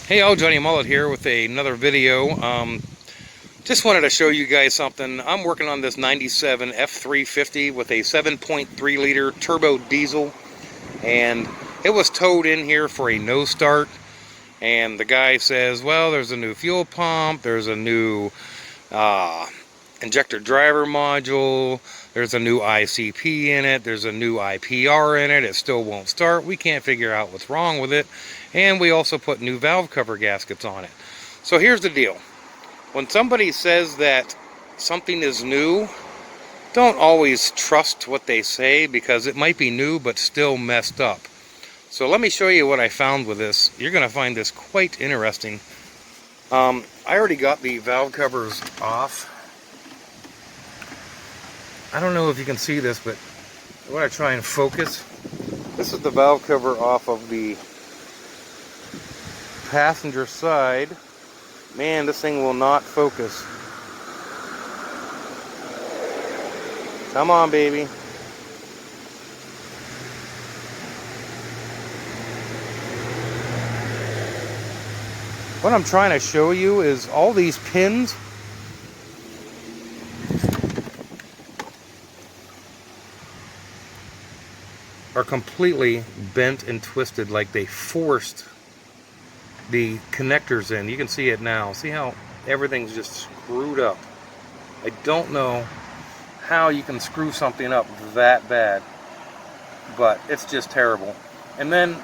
Hey all, Johnny Mullet here with another video. Just wanted to show you guys something. I'm working on this 97 F350 with a 7.3 liter turbo diesel, and it was towed in here for a no start. And the guy says, well, there's a new fuel pump, there's a new injector driver module, there's a new ICP in it, there's a new IPR in it still won't start, we can't figure out what's wrong with it, and we also put new valve cover gaskets on it. So here's the deal. When somebody says that something is new, don't always trust what they say, because it might be new but still messed up. So let me show you what I found with this. You're going to find this quite interesting. I already got the valve covers off. I don't know if you can see this, but I want to try and focus. This is the valve cover off of the passenger side. Man, this thing will not focus. Come on, baby. What I'm trying to show you is all these pins are completely bent and twisted, like they forced the connectors in. You can see it now. See how everything's just screwed up. I don't know how you can screw something up that bad, but it's just terrible. And then,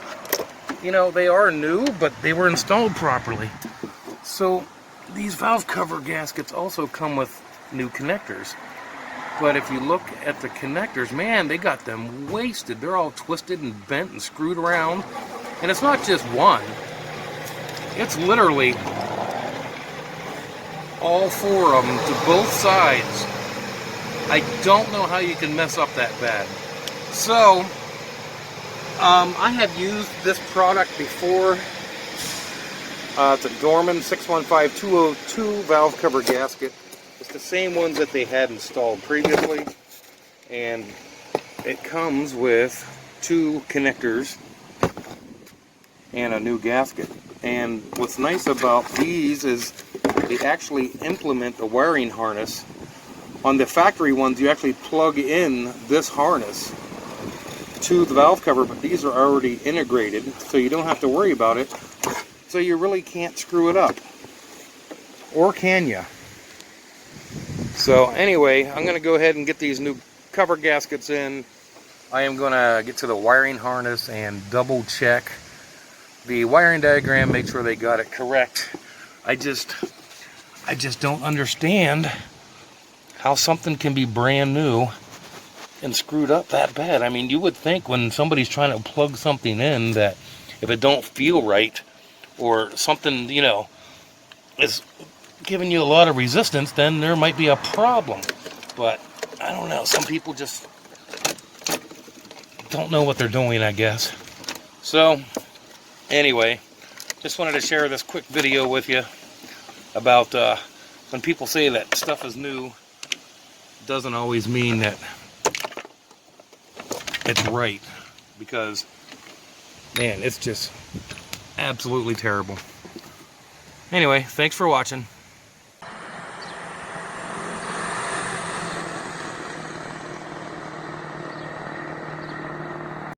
you know, they are new, but they were installed properly. So these valve cover gaskets also come with new connectors. But if you look at the connectors, man, they got them wasted. They're all twisted and bent and screwed around. And it's not just one. It's literally all four of them to both sides. I don't know how you can mess up that bad. So, I have used this product before. It's a Dorman 615202 valve cover gasket. It's the same ones that they had installed previously, and it comes with two connectors and a new gasket. And what's nice about these is they actually implement the wiring harness. On the factory ones, you actually plug in this harness to the valve cover, but these are already integrated, so you don't have to worry about it. So you really can't screw it up. Or can you? So anyway, I'm going to go ahead and get these new cover gaskets in. I am going to get to the wiring harness and double check the wiring diagram, make sure they got it correct. I just don't understand how something can be brand new and screwed up that bad. I mean, you would think when somebody's trying to plug something in that if it don't feel right or something, you know, is giving you a lot of resistance, then there might be a problem. But I don't know, some people just don't know what they're doing, I guess. So anyway, just wanted to share this quick video with you about when people say that stuff is new, doesn't always mean that it's right, because man, it's just absolutely terrible. Anyway, thanks for watching.